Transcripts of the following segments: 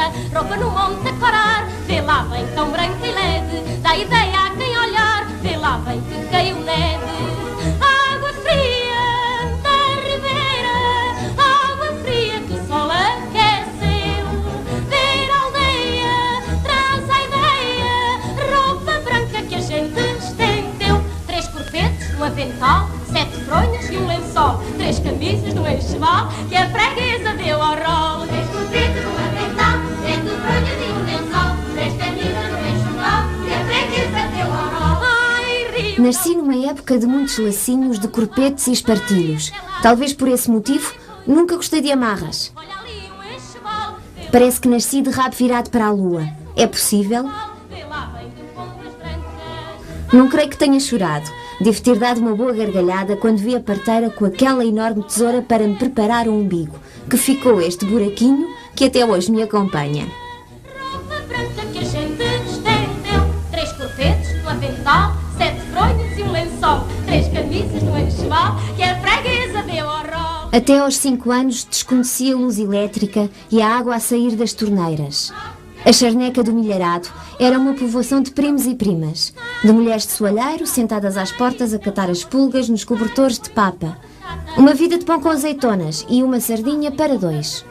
terra, roupa no monte a corar. Vê lá bem tão branca e leve, dá ideia a quem olhar. Vê lá bem que caiu neve. Água fria da ribeira, água fria que o sol aqueceu. Ver a aldeia, traz a ideia, roupa branca que a gente estendeu. 3 corpetes, um avental, 7 fronhas e um lençol, 3 camisas no enxoval que a freguesa deu ao rolo. 3 corpetes, um avental, 7 fronhas e um lençol, 3 camisas no enxoval que a freguesa deu ao rolo. Ai, rio. Nasci numa época de muitos lacinhos, de corpetes e espartilhos. Talvez por esse motivo, nunca gostei de amarras. Olha ali um enxoval, Parece que nasci de rabo virado para a lua. É possível? vê lá bem de pombas brancas. Não creio que tenha chorado. Devo ter dado uma boa gargalhada quando vi a parteira com aquela enorme tesoura para me preparar o umbigo, que ficou este buraquinho que até hoje me acompanha. Roupa branca que a gente estendeu. 3 corpetes, um avental, 7 fronhas e um lençol, 3 camisas no enxoval que a freguesa deu ao rolo. Até aos 5 anos desconhecia a luz elétrica e a água a sair das torneiras. A charneca do milharado era uma povoação de primos e primas, de mulheres de soalheiro sentadas às portas a catar as pulgas nos cobertores de papa. Uma vida de pão com azeitonas e uma sardinha para 2.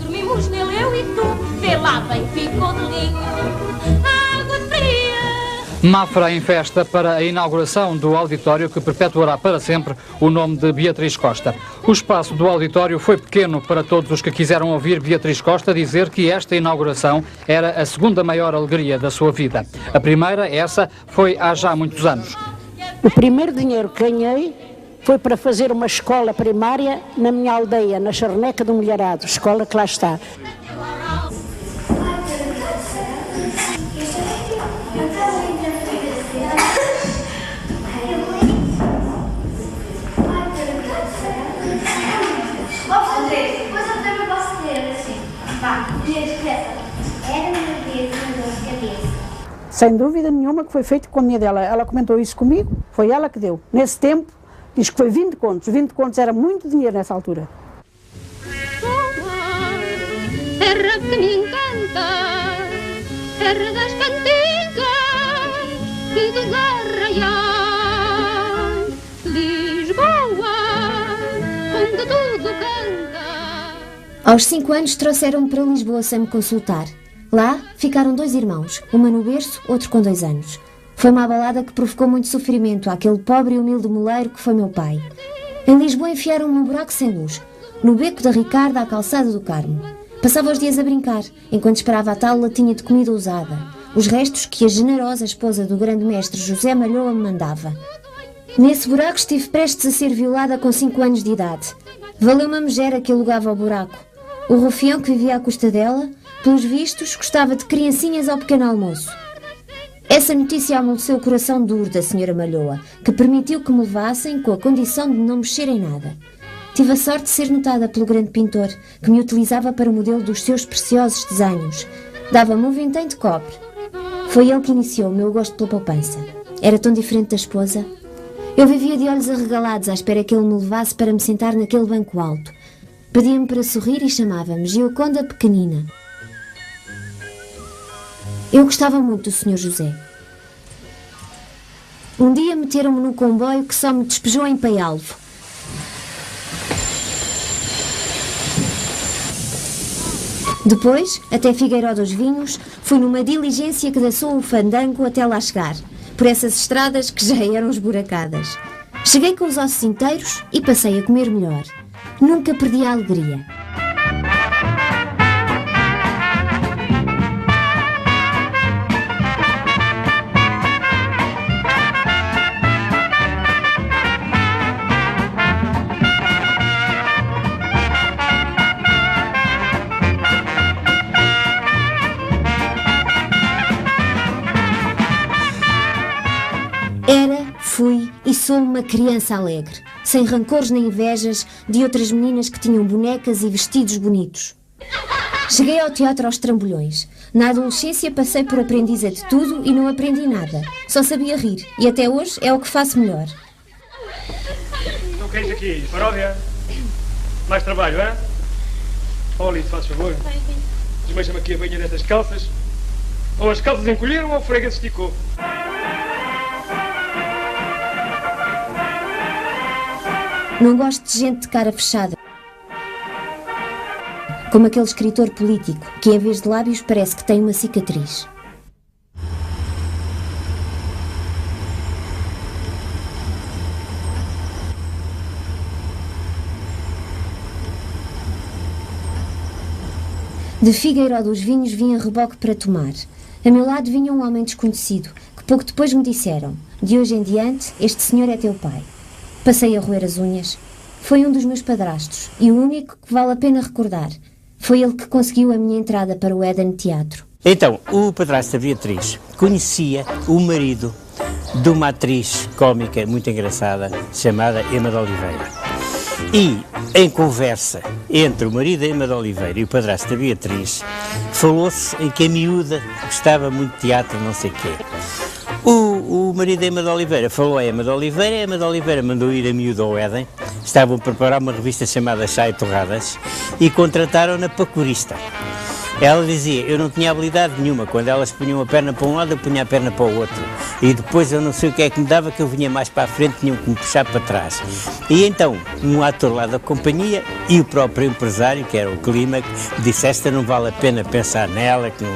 Dormimos nele eu e tu, vê lá bem ficou de linho. Água fria. Mafra em festa para a inauguração do auditório que perpetuará para sempre o nome de Beatriz Costa. O espaço do auditório foi pequeno para todos os que quiseram ouvir Beatriz Costa dizer que esta inauguração era a segunda maior alegria da sua vida. A primeira, essa, foi há já muitos anos. O primeiro dinheiro que ganhei foi para fazer uma escola primária na minha aldeia, na Charneca do Milharado, escola que lá está. Sem dúvida nenhuma que foi feito com a minha dela. Ela comentou isso comigo, foi ela que deu. Nesse tempo, diz que foi 20 contos. 20 contos era muito dinheiro nessa altura. Terra que me encanta, terra das cantigas e dos arraiais. Lisboa, onde tudo canta. Aos 5 anos trouxeram-me para Lisboa sem me consultar. Lá ficaram 2 irmãos, uma no berço, outro com 2 anos. Foi uma balada que provocou muito sofrimento àquele pobre e humilde moleiro que foi meu pai. Em Lisboa enfiaram-me num buraco sem luz, no beco da Ricarda à calçada do Carmo. Passava os dias a brincar, enquanto esperava a tal latinha de comida usada, os restos que a generosa esposa do grande mestre José Malhoa me mandava. Nesse buraco estive prestes a ser violada com 5 anos de idade. Valeu-me a megera que alugava o buraco. O rufião que vivia à custa dela, pelos vistos, gostava de criancinhas ao pequeno almoço. Essa notícia amoleceu o coração duro da senhora Malhoa, que permitiu que me levassem com a condição de não mexer em nada. Tive a sorte de ser notada pelo grande pintor, que me utilizava para o modelo dos seus preciosos desenhos. Dava-me um vintém de cobre. Foi ele que iniciou o meu gosto pela poupança. Era tão diferente da esposa. Eu vivia de olhos arregalados à espera que ele me levasse para me sentar naquele banco alto. Pedia-me para sorrir e chamava-me Gioconda Pequenina. Eu gostava muito do Sr. José. Um dia meteram-me num comboio que só me despejou em Paialvo. Depois, até Figueiró dos Vinhos, fui numa diligência que dançou o fandango até lá chegar, por essas estradas que já eram esburacadas. Cheguei com os ossos inteiros e passei a comer melhor. Nunca perdi a alegria. Fui e sou uma criança alegre, sem rancores nem invejas de outras meninas que tinham bonecas e vestidos bonitos. Cheguei ao teatro aos trambolhões. Na adolescência passei por aprendiza de tudo e não aprendi nada. Só sabia rir e até hoje é o que faço melhor. Então queres aqui? Paródia? Mais trabalho, é? Olha, se faz favor. Desmancha-me aqui a banha destas calças. Ou as calças encolheram ou o freguês esticou. Não gosto de gente de cara fechada. Como aquele escritor político, que em vez de lábios parece que tem uma cicatriz. De Figueiró dos Vinhos vinha reboque para tomar. A meu lado vinha um homem desconhecido, que pouco depois me disseram: de hoje em diante, este senhor é teu pai. Passei a roer as unhas. Foi um dos meus padrastos, e o único que vale a pena recordar. Foi ele que conseguiu a minha entrada para o Éden Teatro. Então, o padrasto da Beatriz conhecia o marido de uma atriz cómica muito engraçada, chamada Ema de Oliveira. E, em conversa entre o marido da Ema de Oliveira e o padrasto da Beatriz, falou-se em que a miúda gostava muito de teatro, não sei o quê. O marido da Ema de Oliveira falou a Ema de Oliveira, a Ema de Oliveira mandou ir a miúda ao Éden, estavam a preparar uma revista chamada Chá e Torradas, e contrataram-na para corista. Ela dizia, eu não tinha habilidade nenhuma, quando elas punham a perna para um lado, eu punha a perna para o outro. E depois eu não sei o que é que me dava, que eu vinha mais para a frente, tinham que me puxar para trás. E então, um ator lá da companhia e o próprio empresário, que era o Clímax, disse, esta não vale a pena pensar nela, que não...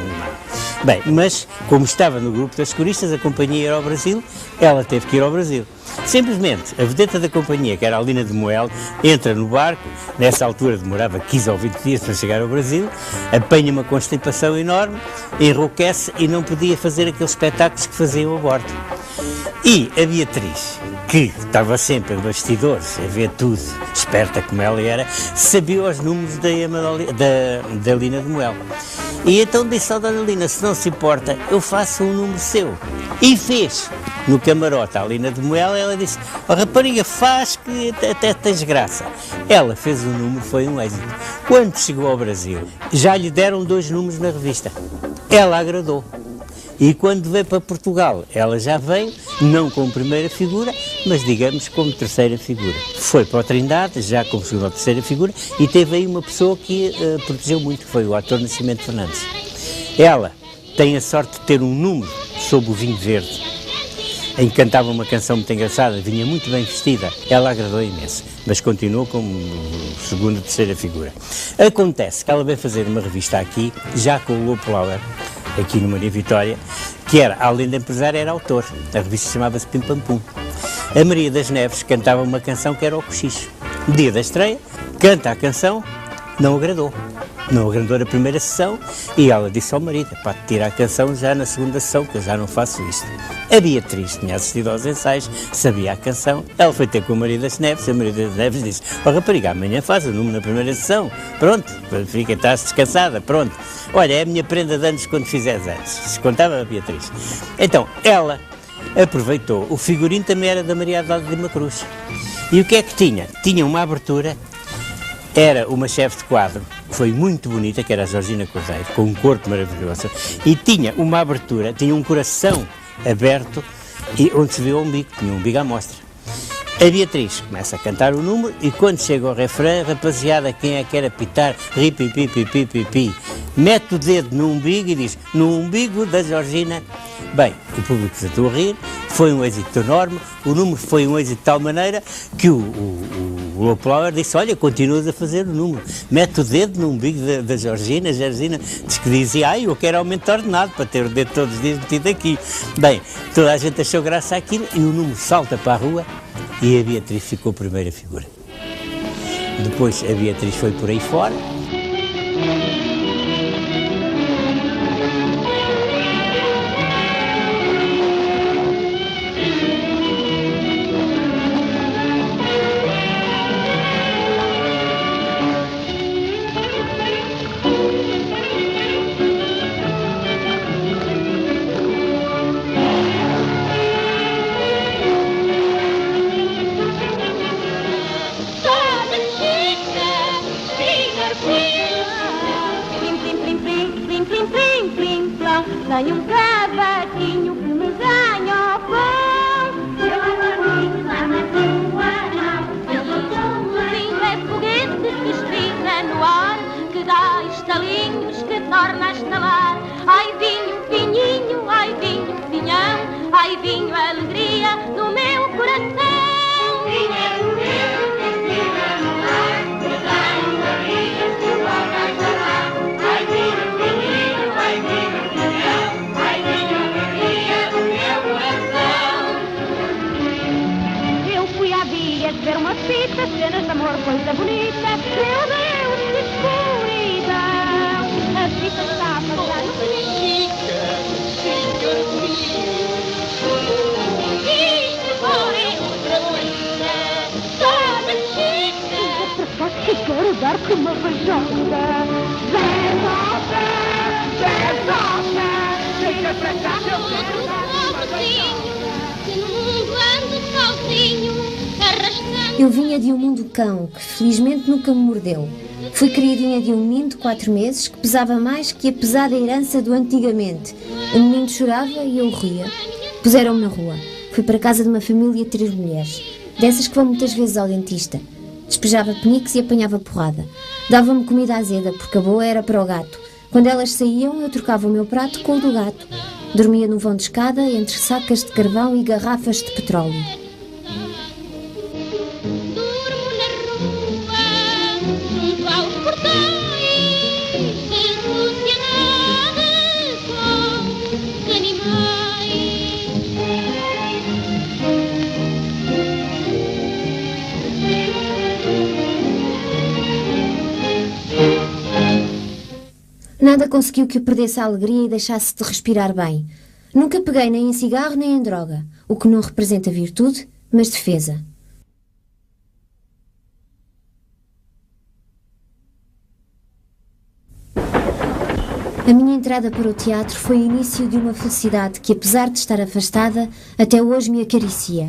Bem, mas como estava no grupo das coristas, a companhia ia ao Brasil, ela teve que ir ao Brasil. Simplesmente, a vedeta da companhia, que era a Lina de Moel, entra no barco, nessa altura demorava 15 ou 20 dias para chegar ao Brasil, apanha uma constipação enorme, enrouquece e não podia fazer aqueles espetáculos que faziam a bordo. E a Beatriz, que estava sempre em bastidores, a ver tudo, esperta como ela era, sabia os números da Lina de Moel. E então disse à Dona Lina, se não se importa, eu faço um número seu. E fez. No camarote, a Lina de Moel, ela disse, oh, rapariga, faz que até tens graça. Ela fez o número, foi um êxito. Quando chegou ao Brasil, já lhe deram 2 números na revista. Ela agradou. E quando veio para Portugal, ela já veio, não como primeira figura, mas digamos como terceira figura. Foi para o Trindade, já como segunda ou terceira figura, e teve aí uma pessoa que protegeu muito, que foi o ator Nascimento Fernandes. Ela tem a sorte de ter um número sobre o vinho verde, em que cantava uma canção muito engraçada, vinha muito bem vestida, ela agradou imenso, mas continuou como segunda ou terceira figura. Acontece que ela veio fazer uma revista aqui, já com o Lopo Lauer, aqui no Maria Vitória, que era, além de empresário, era autor. A revista chamava-se Pim Pam Pum. A Maria das Neves cantava uma canção que era o Cochicho. No dia da estreia, canta a canção, não agradou. Não agradou na primeira sessão e ela disse ao marido, pá, tira a canção já na segunda sessão, que eu já não faço isto. A Beatriz tinha assistido aos ensaios, sabia a canção, ela foi ter com o Maria das Neves, a Maria das Neves disse, ó rapariga, amanhã faz o número na primeira sessão, pronto, fica, estás descansada, pronto. Olha, é a minha prenda de anos quando fizeres anos, contava a Beatriz. Então, ela aproveitou, o figurino também era da Maria Adelaide de Lima Cruz. E o que é que tinha? Tinha uma abertura, era uma chefe de quadro, foi muito bonita, que era a Georgina Cordeiro, com um corpo maravilhoso, e tinha uma abertura, tinha um coração aberto, e onde se vê o umbigo, tinha um umbigo à mostra. A Beatriz começa a cantar o número, e quando chega ao refrão, rapaziada, quem é que era pitar, ripi, mete o dedo no umbigo e diz, no umbigo da Georgina. Bem, o público se atou a rir, foi um êxito enorme, o número foi um êxito de tal maneira que o Lopo Lauer disse, olha, continuas a fazer o número, mete o dedo no umbigo da Georgina. A Georgina disse que dizia, ai, eu quero aumento de ordenado para ter o dedo todos os dias metido aqui. Bem, toda a gente achou graça àquilo e o número salta para a rua e a Beatriz ficou a primeira figura. Depois a Beatriz foi por aí fora. Tenho um cavaquinho que me ganha o pão. Eu ando lá na tua mão. Eu sou um foguete que espina no ar, que dá estalinhos, que torna a estalar. Ai vinho, vinhinho, ai vinho, vinhão, ai vinho, alegria no meu coração. Vinha comigo, piscina no mar, cantaram marias que torna a estalar. Ai vinho, vinhinho, ai vinho, vinhão, ai vinho, alegria no meu coração. Eu fui à via de ver uma fita, cenas de amor, coisa bonita. Meu Deus, que escuridão! A fita está a passar no Chica, Chica, isto foi outra coisa. Sabe, Chica? Eu quero dar-te uma beijada. Beijada, beijada. Chega para cá, eu quero dar-te uma beijada. Que no mundo ando sozinho, arrastando. Eu vinha de um mundo cão que felizmente nunca me mordeu. Fui criadinha de um menino de 4 meses que pesava mais que a pesada herança do antigamente. O menino chorava e eu ria. Puseram-me na rua. Fui para a casa de uma família de 3 mulheres, dessas que vão muitas vezes ao dentista. Despejava peniques e apanhava porrada. Dava-me comida azeda, porque a boa era para o gato. Quando elas saíam, eu trocava o meu prato com o do gato. Dormia no vão de escada entre sacas de carvão e garrafas de petróleo. Durmo na rua, junto aos portões de sociedade com animais. Nada conseguiu que eu perdesse a alegria e deixasse de respirar bem. Nunca peguei nem em cigarro nem em droga, o que não representa virtude, mas defesa. A minha entrada para o teatro foi o início de uma felicidade que, apesar de estar afastada, até hoje me acaricia.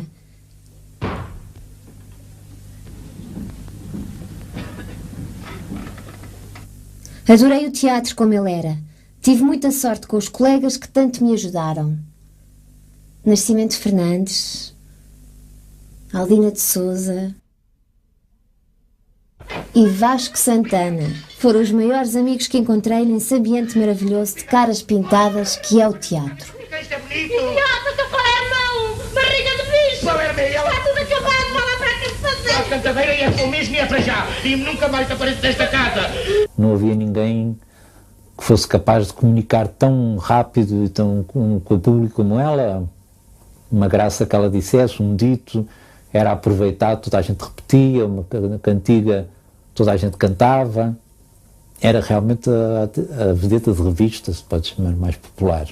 Adorei o teatro como ele era. Tive muita sorte com os colegas que tanto me ajudaram. Nascimento Fernandes, Aldina de Souza e Vasco Santana foram os maiores amigos que encontrei nesse ambiente maravilhoso de caras pintadas que é o teatro. Isto é bonito! Idiota, teu colemão! Barriga de bicho! Qual é, Miguel? Está tudo acabado, vai lá para a casa A fazer! cantadeira é o mesmo e é para já! E nunca mais te apareço desta casa! Não havia ninguém que fosse capaz de comunicar tão rápido e tão com o público como ela. Uma graça que ela dissesse, um dito, era aproveitado, toda a gente repetia, uma cantiga, toda a gente cantava. Era realmente a vedeta de revista, se pode chamar mais popular.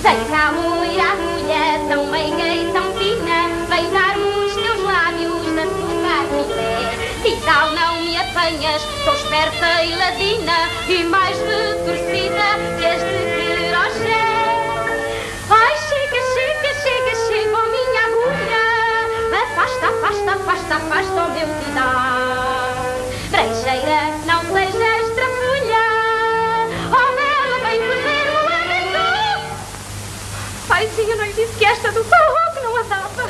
Vem cá, mulher, tão meiga e tão fina, vem dar-me os teus lábios de açúcar milé. E tal não me apanhas, sou esperta e ladina, e mais de torcida que és de crochê. Ai, chega, chega, chega, chega, oh minha agulha, afasta, afasta, afasta, afasta o meu tidar. Brejeira, não sejas trapulha, oh bela, vem fazer o aventura. Paizinho, não lhe disse que esta do forró não andava.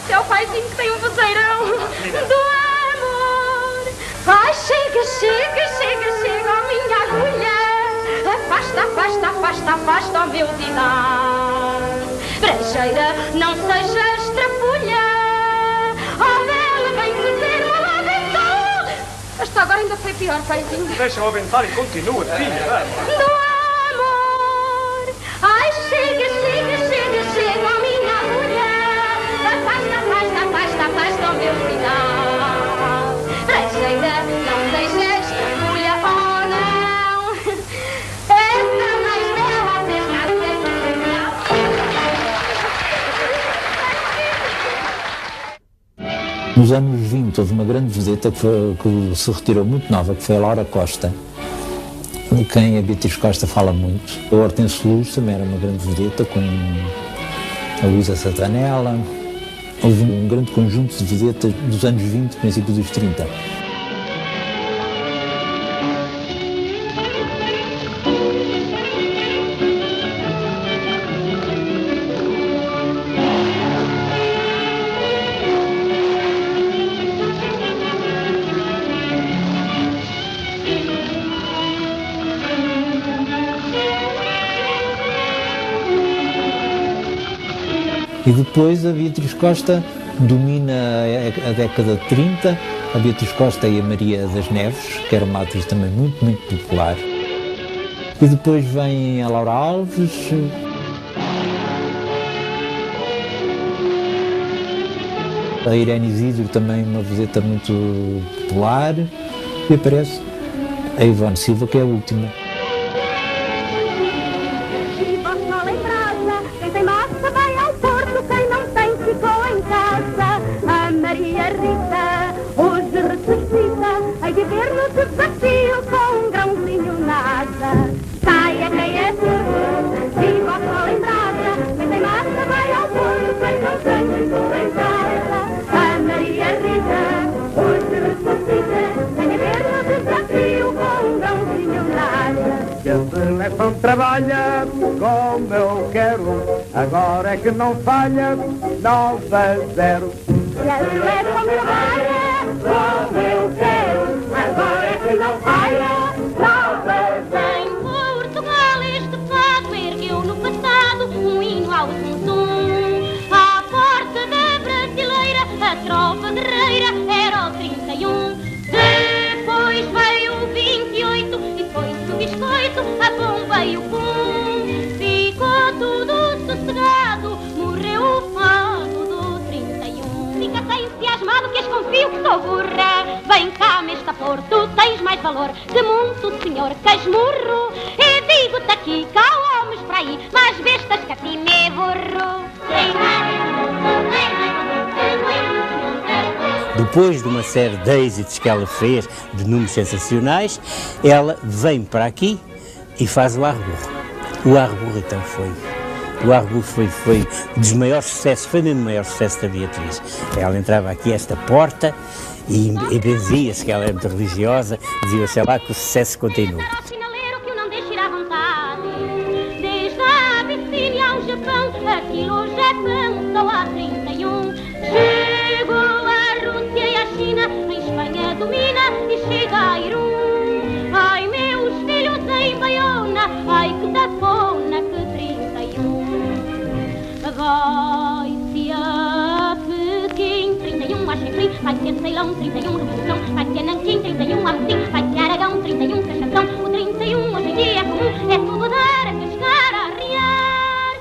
É o paizinho que tem um vozeirão do amor. Ai, chega, chega, chega, chega, oh minha agulha, afasta, afasta, afasta, afasta o meu tidar. Brejeira, não sejas trapulha, oh bela, vem fazer uma aventura. Esta agora ainda foi pior, paizinho. Deixa-o aventar e continua, filha! Do amor. Ai, chega, chega, chega, chega, oh minha mulher. Afasta, afasta, afasta, afasta o meu final. Brejeira, não sejas trapulha, oh não. Esta mais bela fez nascer no final. Nos anos 20 houve uma grande vedeta que se retirou muito nova, que foi a Laura Costa, de quem a Beatriz Costa fala muito. A Hortense Luz também era uma grande vedeta, com a Luísa Satanella. Houve um grande conjunto de vedetas dos anos 20, princípio dos 30. E depois a Beatriz Costa domina a década de 30, a Beatriz Costa e a Maria das Neves, que era uma atriz também muito, muito popular. E depois vem a Laura Alves. A Irene Isidro, também uma vedeta muito popular. E aparece a Ivone Silva, que é a última. Quem tem massa vai ao Porto, quem não tem ficou em casa. A Maria Rita hoje ressuscita, a viver no desafio com um grãozinho na asa. Saia quem é surdo, viva a sua lembrada. Quem tem massa vai ao Porto, quem não tem ficou em casa. A Maria Rita hoje ressuscita, a viver no desafio com um grãozinho na asa. Que a seleção trabalha como eu quero, agora é que não falha, 9-0. Que a seleção trabalha como eu quero, agora é que não falha, 9-0. Em Portugal este fado ergueu no passado um hino ao zum-zum. À porta da brasileira a tropa guerreira era o 31. Depois veio o 28 e foi-se o biscoito, a bomba e o pum. Ficou tudo sossegado, morreu o fado do 31. Fica-se entusiasmado que desconfio que sou burra. Vem cá, mesta Porto, tens mais valor que muito senhor casmurro. E digo-te aqui, cá há homens para aí, mais bestas que a ti me burro. Depois de uma série de êxitos que ela fez, de números sensacionais, ela vem para aqui e faz o Arburro. O Arburro então foi. O Arburro foi dos maiores sucessos, foi mesmo o maior sucesso da Beatriz. Ela entrava aqui a esta porta e benzia-se que ela era muito religiosa, dizia, sei lá, que o sucesso continua. Sinaleiro que o não deixe ir à vontade. Desde a Abissínia ao Japão, aquilo já é só há 31. Chegou a Rússia e a China, em Espanha domina e chega a Irum. Ai, meus filhos em Baiona, ai que tapona que 31. Vai-se a Pequim, 31 a Chifrim, vai-se a Ceilão, 31 Revolução, vai-se a Nanquim, 31 a Pequim, vai-se a Aragão, 31 Cachação. O 31 hoje em dia é comum, é tudo dar a cascar, a arriar.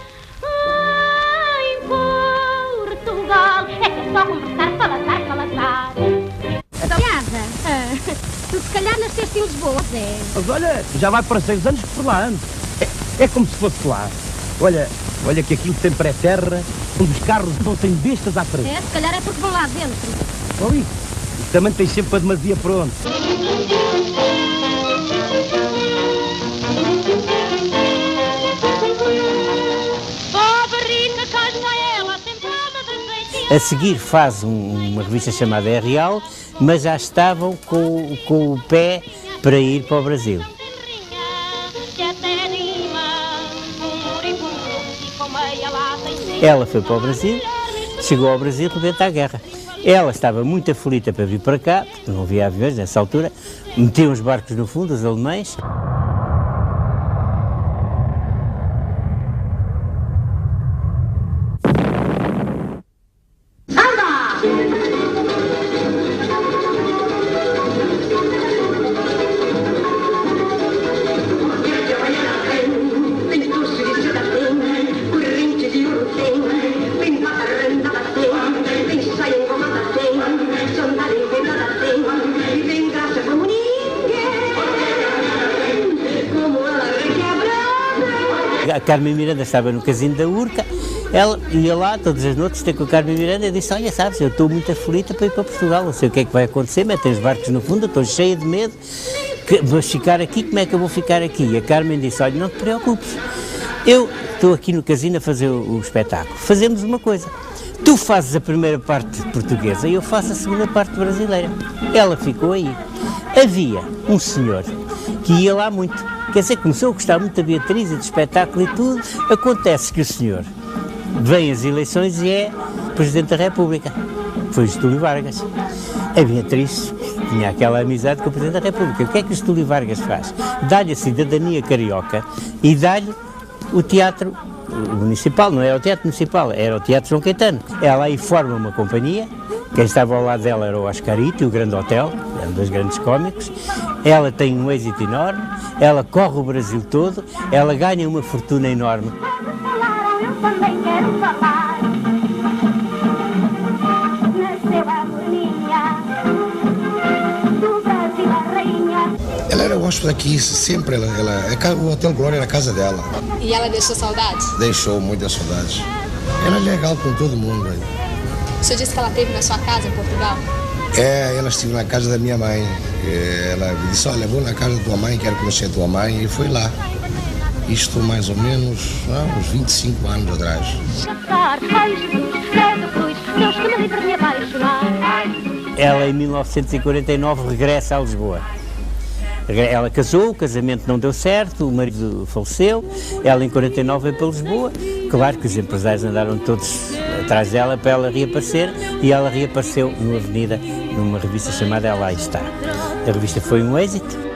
Em Portugal é que é só conversar, falar. Piada? Tu se calhar nasceste em Lisboa, Zé. Mas olha, já vai para 6 anos que por lá ando. É como se fosse lá. Olha que aquilo sempre é terra, onde os carros não têm bestas à frente. É, se calhar é porque vão lá dentro. Olha, também tem sempre a demasia pronto. A seguir faz uma revista chamada É Real, mas já estavam com o pé para ir para o Brasil. Ela foi para o Brasil, chegou ao Brasil, rebenta a guerra. Ela estava muito aflita para vir para cá, porque não havia aviões nessa altura, metiam os barcos no fundo, os alemães. A Carmen Miranda estava no Casino da Urca, ela ia lá todas as noites ter com a Carmen Miranda e disse, olha, sabes, eu estou muito aflita para ir para Portugal, não sei o que é que vai acontecer, metem os barcos no fundo, eu estou cheia de medo, vou ficar aqui, como é que eu vou ficar aqui? E a Carmen disse, olha, não te preocupes, eu estou aqui no casino a fazer o espetáculo, fazemos uma coisa, tu fazes a primeira parte portuguesa e eu faço a segunda parte brasileira. Ela ficou aí. Havia um senhor que ia lá muito, quer dizer, começou a gostar muito da Beatriz e do espetáculo e tudo. Acontece que o senhor vem às eleições e é Presidente da República. Foi o Getúlio Vargas. A Beatriz tinha aquela amizade com o Presidente da República. O que é que o Getúlio Vargas faz? Dá-lhe a cidadania carioca e dá-lhe o teatro municipal, não era o Teatro Municipal, era o Teatro João Caetano. Ela aí forma uma companhia, quem estava ao lado dela era o Ascarito e o Grande Hotel, eram dois grandes cómicos. Ela tem um êxito enorme, ela corre o Brasil todo, ela ganha uma fortuna enorme. Eu também quero falar. Nasceu a Boninha, do Brasil a rainha. Ela era hóspede aqui, sempre. O Hotel Glória era a casa dela. E ela deixou saudades? Deixou muitas saudades. Ela é legal com todo mundo. Aí. O senhor disse que ela esteve na sua casa em Portugal? Ela esteve na casa da minha mãe. Ela disse, olha, vou na casa da tua mãe, quero conhecer a tua mãe. E foi lá. Isto mais ou menos uns 25 anos atrás. Ela, em 1949, regressa a Lisboa. Ela casou, o casamento não deu certo, o marido faleceu, ela em 49 veio para Lisboa. Claro que os empresários andaram todos atrás dela para ela reaparecer, e ela reapareceu numa avenida, numa revista chamada Ela Aí Está. A revista foi um êxito.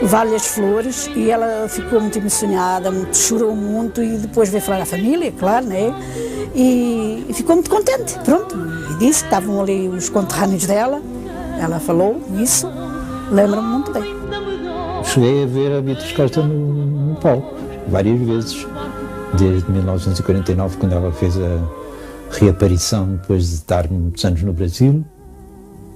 Várias flores, e ela ficou muito emocionada, chorou muito, e depois veio falar à família, claro, né? E ficou muito contente, pronto. E disse que estavam ali os conterrâneos dela, ela falou isso, lembro-me muito bem. Cheguei a ver a Beatriz Costa no palco, várias vezes, desde 1949, quando ela fez a reaparição, depois de estar muitos anos no Brasil.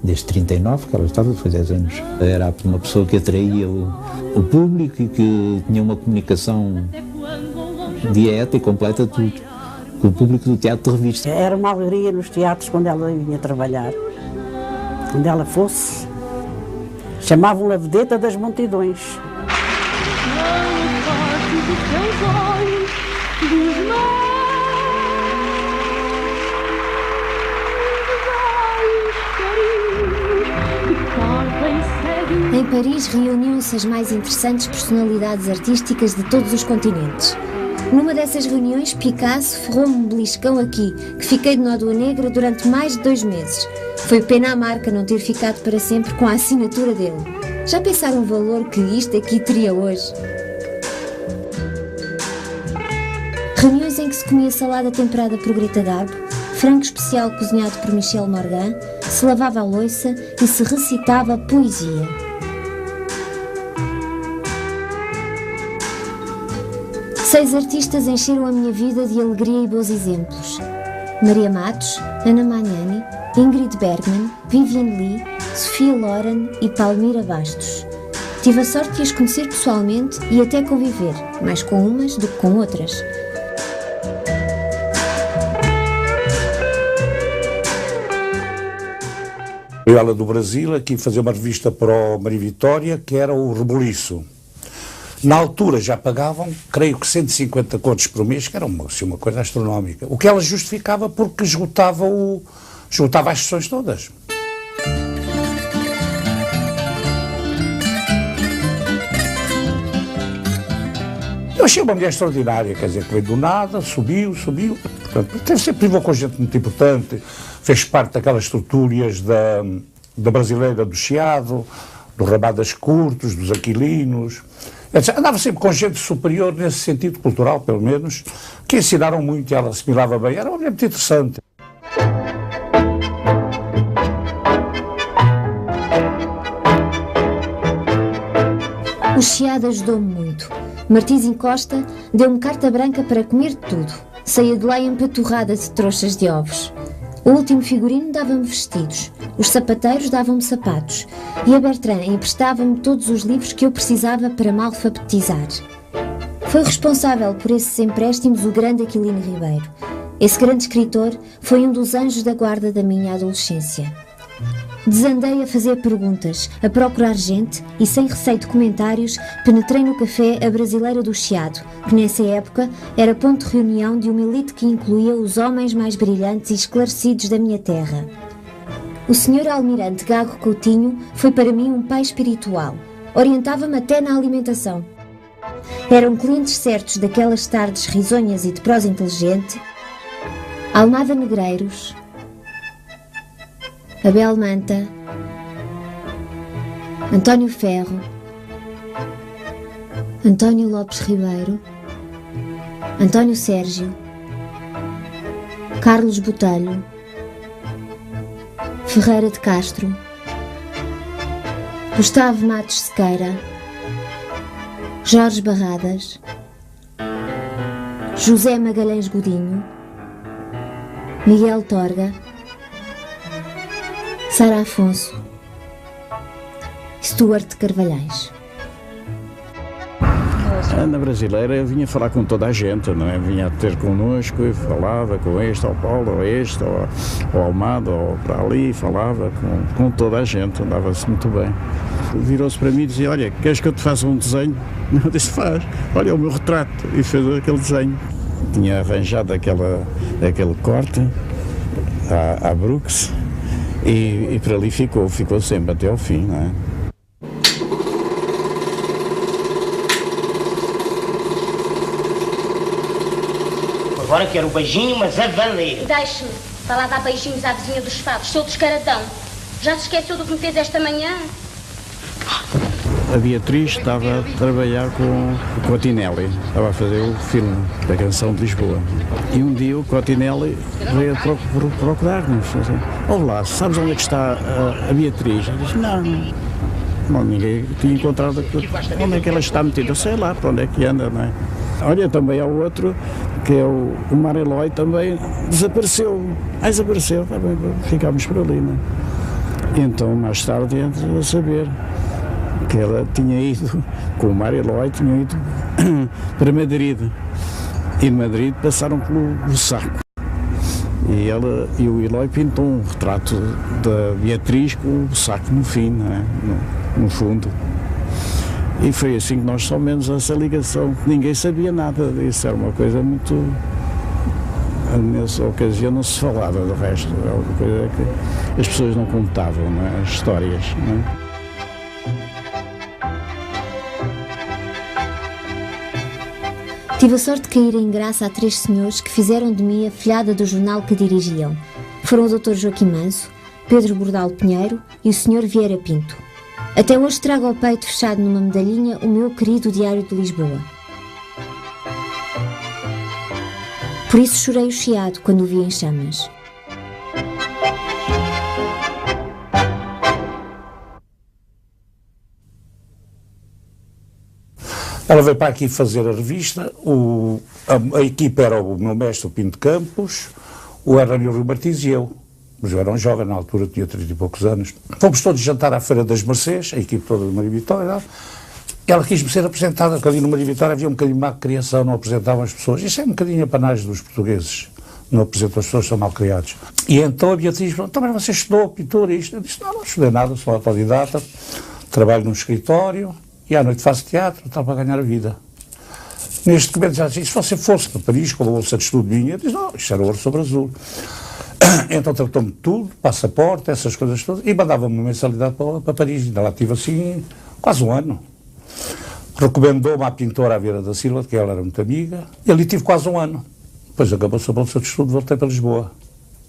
Desde 39, que ela estava, foi 10 anos. Era uma pessoa que atraía o público e que tinha uma comunicação direta e completa com o público do teatro de revista. Era uma alegria nos teatros quando ela vinha trabalhar. Onde ela fosse, chamavam-na a vedeta das multidões. Em Paris reuniam-se as mais interessantes personalidades artísticas de todos os continentes. Numa dessas reuniões, Picasso ferrou-me um beliscão aqui, que fiquei de nódoa negra durante mais de 2 meses. Foi pena a marca não ter ficado para sempre com a assinatura dele. Já pensaram o valor que isto aqui teria hoje? Reuniões em que se comia salada temperada por Greta Garbo, frango especial cozinhado por Michel Morgan, se lavava a louça e se recitava poesia. 6 artistas encheram a minha vida de alegria e bons exemplos. Maria Matos, Ana Magnani, Ingrid Bergman, Viviane Lee, Sofia Loren e Palmira Bastos. Tive a sorte de as conhecer pessoalmente e até conviver, mais com umas do que com outras. Ela do Brasil, aqui fazer uma revista para o Maria Vitória, que era o Reboliço. Na altura já pagavam, creio que 150 contos por mês, que era uma coisa astronómica. O que ela justificava porque esgotava as sessões todas. Eu achei uma mulher extraordinária, quer dizer, que veio do nada, subiu. Portanto, sempre privou com gente muito importante, fez parte daquelas tertúlias da brasileira do Chiado, dos Rabadas Curtos, dos Aquilinos. Andava sempre com gente superior nesse sentido cultural, pelo menos, que ensinaram muito e ela assimilava bem. Era uma mulher muito interessante. O Chiado ajudou-me muito. Martins Costa deu-me carta branca para comer tudo. Saía de lá empaturrada de trouxas de ovos. O último figurino dava-me vestidos, os sapateiros davam-me sapatos e a Bertrand emprestava-me todos os livros que eu precisava para me alfabetizar. Foi responsável por esses empréstimos o grande Aquilino Ribeiro. Esse grande escritor foi um dos anjos da guarda da minha adolescência. Desandei a fazer perguntas, a procurar gente e, sem receio de comentários, penetrei no café A Brasileira do Chiado, que nessa época era ponto de reunião de uma elite que incluía os homens mais brilhantes e esclarecidos da minha terra. O Sr. Almirante Gago Coutinho foi para mim um pai espiritual. Orientava-me até na alimentação. Eram clientes certos daquelas tardes risonhas e de prosa inteligente. Almada Negreiros, Abel Manta, António Ferro, António Lopes Ribeiro, António Sérgio, Carlos Botelho, Ferreira de Castro, Gustavo Matos Sequeira, Jorge Barradas, José Magalhães Godinho, Miguel Torga, Sara Afonso, Stuart Carvalhais. Na brasileira eu vinha falar com toda a gente, não é? Vinha ter connosco e falava com este, ao Paulo, ou este, ou ao Almada, ou para ali, falava com toda a gente, andava-se muito bem. Virou-se para mim e dizia, olha, queres que eu te faça um desenho? Eu disse, faz, olha o meu retrato, e fez aquele desenho. Tinha arranjado aquele corte à Brooks e para ali ficou sempre até ao fim, não é? Agora quero um beijinho, mas a valer. Deixe-me. Vai lá dar beijinhos à vizinha dos fados, seu descaradão. Já se esqueceu do que me fez esta manhã? A Beatriz estava a trabalhar com o Cotinelli, estava a fazer o filme da Canção de Lisboa. E um dia o Cotinelli veio procurar-nos. Assim, olá, sabes onde é que está a Beatriz? Eu disse, não, ninguém tinha encontrado onde é que ela está metida. Eu sei lá para onde é que anda, não é? Olha, também há outro, que é o Mar Eloy, também desapareceu. Desapareceu, também ficámos por ali, não é? Então, mais tarde, entra a saber que ela tinha ido, com o Mar Eloy, tinha ido para Madrid. E de Madrid passaram pelo Saco. E o Eloy pintou um retrato da Beatriz com o Saco no fim, não é? No fundo. E foi assim que nós soubemos essa ligação. Ninguém sabia nada disso, era uma coisa muito... Nessa ocasião não se falava do resto, era uma coisa que as pessoas não contavam, não é? As histórias, não é? Tive a sorte de cair em graça a 3 senhores que fizeram de mim a filhada do jornal que dirigiam. Foram o Dr. Joaquim Manso, Pedro Bordal Pinheiro e o Sr. Vieira Pinto. Até hoje trago ao peito fechado numa medalhinha o meu querido Diário de Lisboa. Por isso chorei o chiado quando o vi em chamas. Ela veio para aqui fazer a revista, a equipa era o meu mestre, o Pinto Campos, o Hernanio Rio Martins e eu. Mas eu era um jovem, na altura tinha 30 e poucos anos. Fomos todos jantar à Feira das Mercês, a equipe toda de Maria Vitória. Ela quis-me ser apresentada, porque ali no Maria Vitória havia um bocadinho de má criação, não apresentavam as pessoas. Isso é um bocadinho a panagem dos portugueses, não apresentam as pessoas, são mal criados. E então a Beatriz falou, então, mas você estudou pintura e isto? Eu disse, não estudei nada, sou autodidata, trabalho num escritório e à noite faço teatro, está para ganhar a vida. Neste documento já disse, se você fosse para Paris com a bolsa de estudo minha, eu disse, não, isto era ouro sobre azul. Então tratou-me de tudo, passaporte, essas coisas todas, e mandava-me uma mensalidade para Paris. Ainda lá tive assim quase um ano. Recomendou-me à pintora à Vieira da Silva, que ela era muito amiga, e ali tive quase um ano. Depois acabou-se a bolsa de estudo, voltei para Lisboa.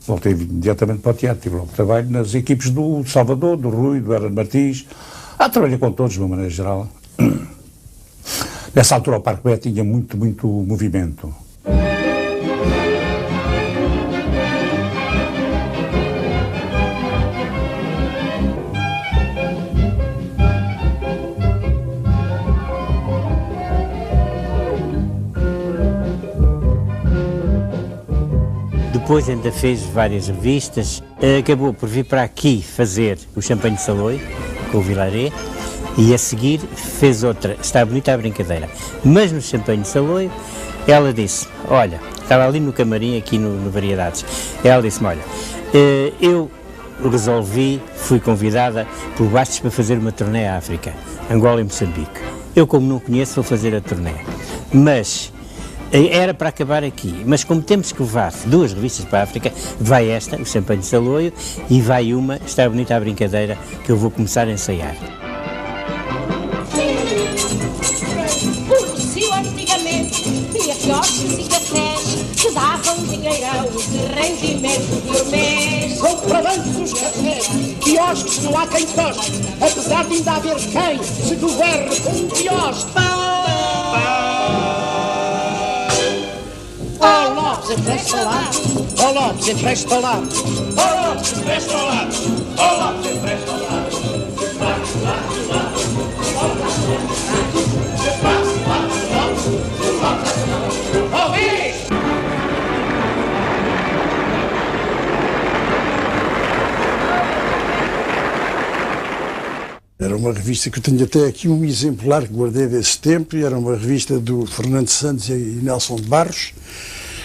Voltei imediatamente para o teatro, tive logo trabalho nas equipes do Salvador, do Rui, do Hernando Martins. Trabalhei com todos, de uma maneira geral. Nessa altura o Parque Beto tinha muito movimento. Depois ainda fez várias revistas, acabou por vir para aqui fazer o Champanhe de Saloio, com o Vilaré, e a seguir fez outra, Está Bonita a Brincadeira. Mas no Champanhe de Saloio, ela disse, olha, estava ali no camarim, aqui no Variedades, ela disse-me, olha, eu resolvi, fui convidada por Bastos para fazer uma turnê à África, Angola e Moçambique. Eu, como não conheço, vou fazer a turnê. Mas era para acabar aqui, mas como temos que levar 2 revistas para a África, vai esta, o Champanhe de Saloio, e vai uma, Está Bonita a Brincadeira, que eu vou começar a ensaiar. Porque se antigamente tinha quiosques e cafés que davam dinheirão de rendimento por mês. Compravantes os cafés, quiosques não há quem toste, apesar de ainda haver quem se governe com um quiosque. Ó Lopes, empresta lá. Ó Lopes, empresta lá. Ó Lopes, empresta lá. Ó Lopes, empresta lá. Era uma revista que eu tenho até aqui um exemplar que guardei desse tempo, e era uma revista do Fernando Santos e Nelson de Barros,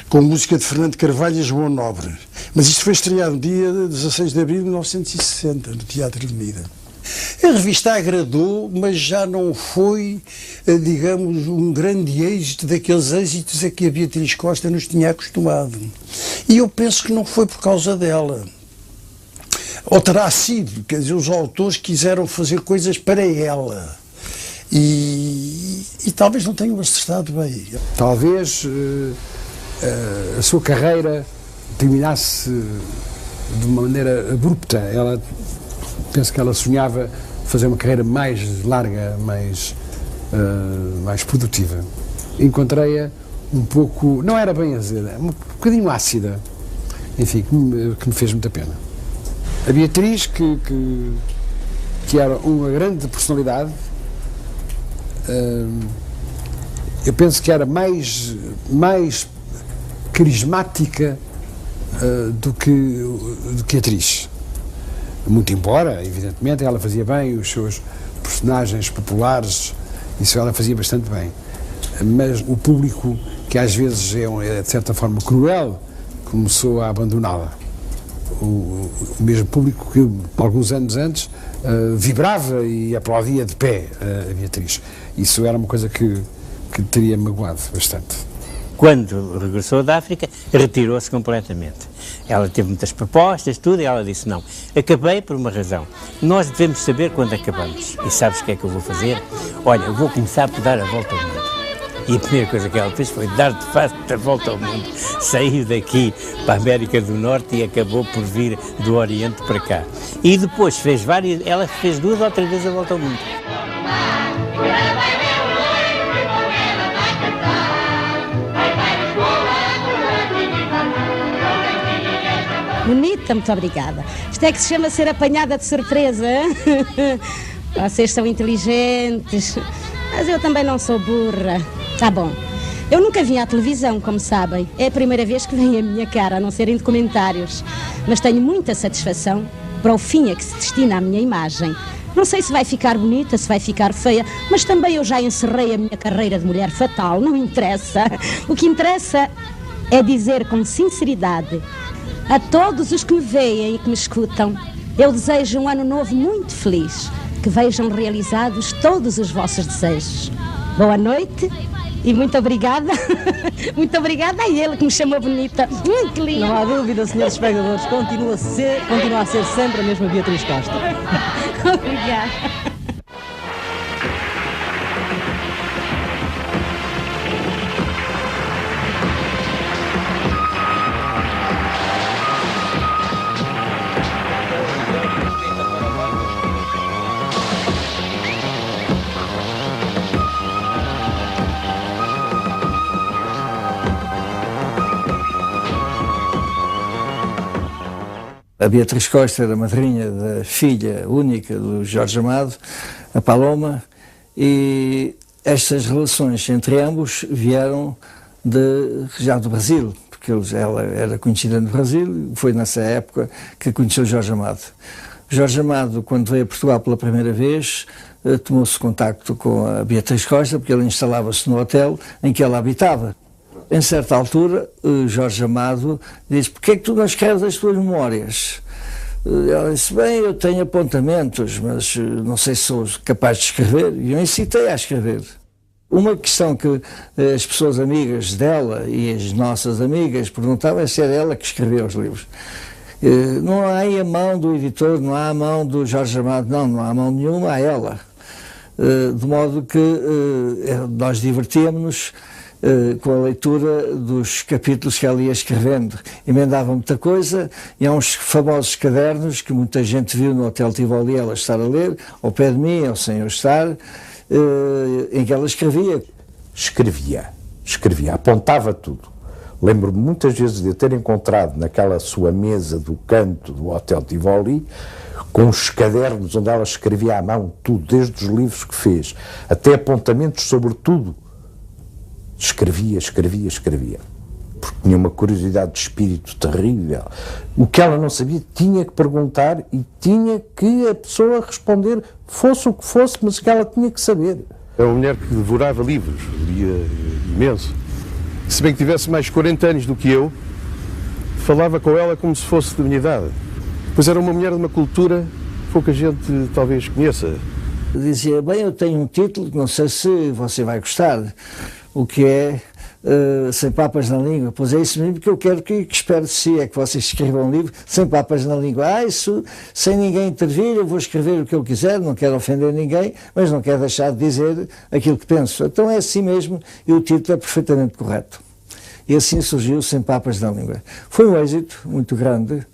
com música de Fernando Carvalho e João Nobre. Mas isto foi estreado no dia 16 de abril de 1960, no Teatro de Lida. A revista agradou, mas já não foi, digamos, um grande êxito daqueles êxitos a que a Beatriz Costa nos tinha acostumado. E eu penso que não foi por causa dela. Ou terá sido, quer dizer, os autores quiseram fazer coisas para ela. E talvez não tenham acertado bem. Talvez a sua carreira terminasse de uma maneira abrupta. Penso que ela sonhava fazer uma carreira mais larga, mais produtiva. Encontrei-a um pouco, não era bem azeda, um bocadinho ácida, enfim, que me fez muita pena. A Beatriz, que era uma grande personalidade, eu penso que era mais carismática do que atriz. Muito embora, evidentemente, ela fazia bem os seus personagens populares, isso ela fazia bastante bem. Mas o público, que às vezes é de certa forma cruel, começou a abandoná-la. O mesmo público que, alguns anos antes, vibrava e aplaudia de pé a Beatriz. Isso era uma coisa que teria magoado bastante. Quando regressou da África, retirou-se completamente. Ela teve muitas propostas, tudo, e ela disse: não, acabei por uma razão. Nós devemos saber quando acabamos. E sabes o que é que eu vou fazer? Olha, eu vou começar por dar a volta ao mundo. E a primeira coisa que ela fez foi dar de facto a volta ao mundo. Saiu daqui para a América do Norte e acabou por vir do Oriente para cá. E depois fez ela fez 2 ou 3 vezes a volta ao mundo. Bonita, muito obrigada. Isto é que se chama ser apanhada de surpresa. Vocês são inteligentes, mas eu também não sou burra. Tá bom. Eu nunca vim à televisão, como sabem. É a primeira vez que vem a minha cara, a não ser em documentários. Mas tenho muita satisfação para o fim a que se destina a minha imagem. Não sei se vai ficar bonita, se vai ficar feia, mas também eu já encerrei a minha carreira de mulher fatal, não interessa. O que interessa é dizer com sinceridade a todos os que me veem e que me escutam, eu desejo um ano novo muito feliz, que vejam realizados todos os vossos desejos. Boa noite e muito obrigada. Muito obrigada a ele que me chamou bonita. Muito lindo. Não há dúvida, senhores espectadores, continua a ser sempre a mesma Beatriz Costa. Obrigada. A Beatriz Costa era madrinha da filha única do Jorge Amado, a Paloma, e estas relações entre ambos vieram já do Brasil, porque ela era conhecida no Brasil, foi nessa época que conheceu Jorge Amado. Jorge Amado, quando veio a Portugal pela primeira vez, tomou-se contacto com a Beatriz Costa, porque ele instalava-se no hotel em que ela habitava. Em certa altura, Jorge Amado disse: "Porquê é que tu não escreves as tuas memórias?" Ela disse: "Bem, eu tenho apontamentos, mas não sei se sou capaz de escrever." E eu incitei a escrever. Uma questão que as pessoas amigas dela e as nossas amigas perguntavam é se era ela que escrevia os livros. Não há aí a mão do editor, não há a mão do Jorge Amado, não há mão nenhuma, há ela. De modo que nós divertíamos-nos com a leitura dos capítulos que ela ia escrevendo. Emendava muita coisa, e há uns famosos cadernos que muita gente viu no Hotel Tivoli ela estar a ler, ao pé de mim, ou sem eu estar, em que ela escrevia. Escrevia, apontava tudo. Lembro-me muitas vezes de a ter encontrado naquela sua mesa do canto do Hotel Tivoli, com os cadernos onde ela escrevia à mão tudo, desde os livros que fez, até apontamentos sobre tudo. Escrevia, porque tinha uma curiosidade de espírito terrível. O que ela não sabia tinha que perguntar e tinha que a pessoa responder, fosse o que fosse, mas que ela tinha que saber. É uma mulher que devorava livros, lia imenso. Se bem que tivesse mais 40 anos do que eu, falava com ela como se fosse de minha idade. Pois era uma mulher de uma cultura que pouca gente talvez conheça. Dizia, bem, eu tenho um título, não sei se você vai gostar, o que é Sem Papas na Língua. Pois é isso mesmo que eu quero que espero de si, é que vocês escrevam um livro sem papas na língua. Isso, sem ninguém intervir, eu vou escrever o que eu quiser, não quero ofender ninguém, mas não quero deixar de dizer aquilo que penso. Então é assim mesmo e o título é perfeitamente correto. E assim surgiu Sem Papas na Língua. Foi um êxito muito grande.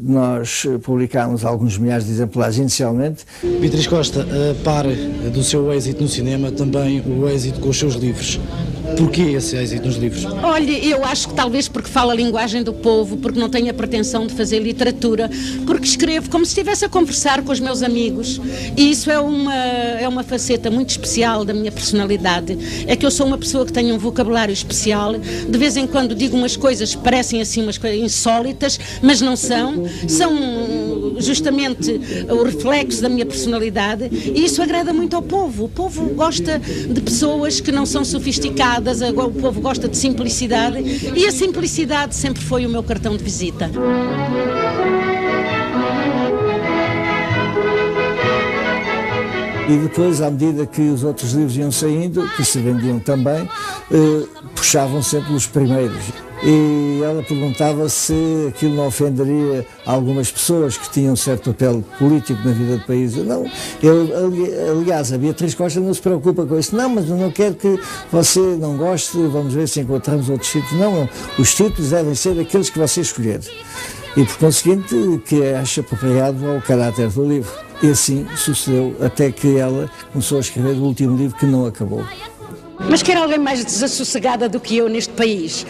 Nós publicámos alguns milhares de exemplares inicialmente. Beatriz Costa, a par do seu êxito no cinema, também o êxito com os seus livros. Porquê esse êxito nos livros? Olha, eu acho que talvez porque falo a linguagem do povo, porque não tenho a pretensão de fazer literatura, porque escrevo como se estivesse a conversar com os meus amigos. E isso é uma faceta muito especial da minha personalidade. É que eu sou uma pessoa que tem um vocabulário especial. De vez em quando digo umas coisas que parecem assim umas coisas insólitas, mas não são. São justamente o reflexo da minha personalidade. E isso agrada muito ao povo. O povo gosta de pessoas que não são sofisticadas. O povo gosta de simplicidade e a simplicidade sempre foi o meu cartão de visita. E depois, à medida que os outros livros iam saindo, que se vendiam também, puxavam sempre os primeiros. E ela perguntava se aquilo não ofenderia algumas pessoas que tinham um certo papel político na vida do país. Não, aliás, a Beatriz Costa não se preocupa com isso. Não, mas eu não quero que você não goste, vamos ver se encontramos outros títulos. Não, os títulos devem ser aqueles que você escolher. E, por conseguinte, que acha apropriado ao caráter do livro. E assim sucedeu até que ela começou a escrever o último livro que não acabou. Mas quer alguém mais desassossegada do que eu neste país?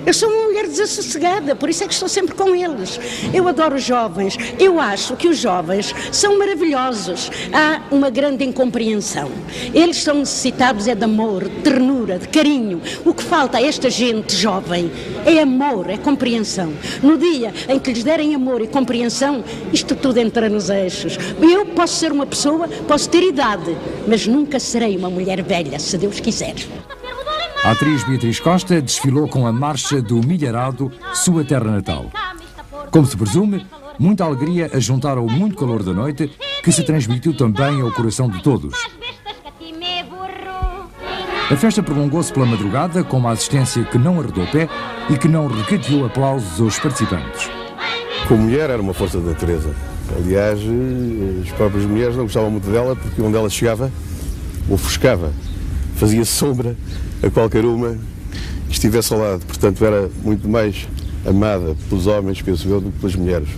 Eu sou uma mulher desassossegada, por isso é que estou sempre com eles. Eu adoro os jovens, eu acho que os jovens são maravilhosos. Há uma grande incompreensão. Eles são necessitados de amor, de ternura, de carinho. O que falta a esta gente jovem é amor, é compreensão. No dia em que lhes derem amor e compreensão, isto tudo entra nos eixos. Eu posso ser uma pessoa, posso ter idade, mas nunca serei uma mulher velha, se Deus quiser. A atriz Beatriz Costa desfilou com a Marcha do Milharado, sua terra natal. Como se presume, muita alegria a juntar ao muito calor da noite, que se transmitiu também ao coração de todos. A festa prolongou-se pela madrugada, com uma assistência que não arredou pé e que não recateou aplausos aos participantes. Como mulher era uma força da natureza. Aliás, as próprias mulheres não gostavam muito dela, porque onde ela chegava, ofuscava, fazia sombra a qualquer uma que estivesse ao lado. Portanto, era muito mais amada pelos homens, penso eu, do que pelas mulheres.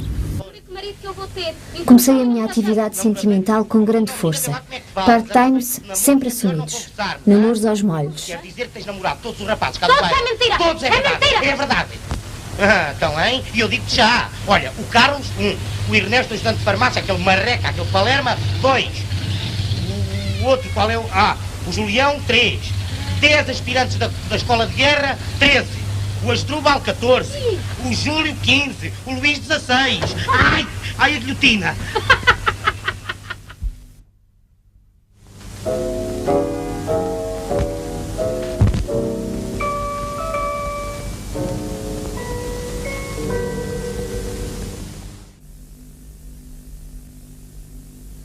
Comecei a minha atividade sentimental com grande força. Part-times sempre assumidos. Namoros aos molhos. Quer dizer que tens namorado todos os rapazes cá Todos do bairro? é mentira! Todos é verdade! mentira! É verdade! Então, hein? E eu digo-te já. Olha, o Carlos, 1. O Ernesto, ajudante de farmácia, aquele marreca, aquele Palerma, 2. O outro, qual é o... o Julião, 3. 10 aspirantes da escola de guerra, 13. O Asdrubal, 14. O Júlio, 15. O Luís, 16. Ai, a guilhotina.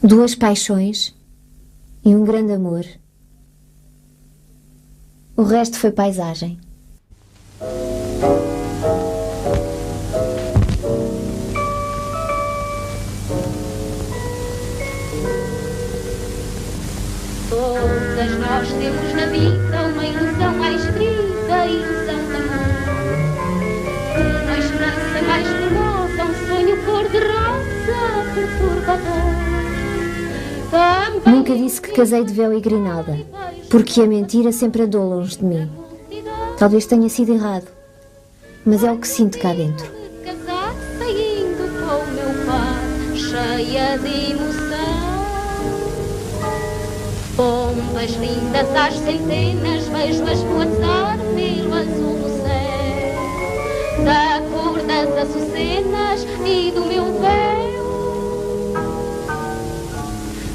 Duas paixões e um grande amor. O resto foi paisagem. Todas nós temos na vida uma ilusão mais querida, a ilusão de amor. Uma esperança mais formosa, um sonho cor-de-rosa, perturbador. Nunca disse que casei de véu e grinalda, porque a mentira sempre andou longe de mim. Talvez tenha sido errado, mas é o que sinto cá dentro. Casar saindo com o meu pai, cheia de emoção. Pombas lindas às centenas, vejo-as voar pelo azul do céu, da cor das açucenas e do meu véu.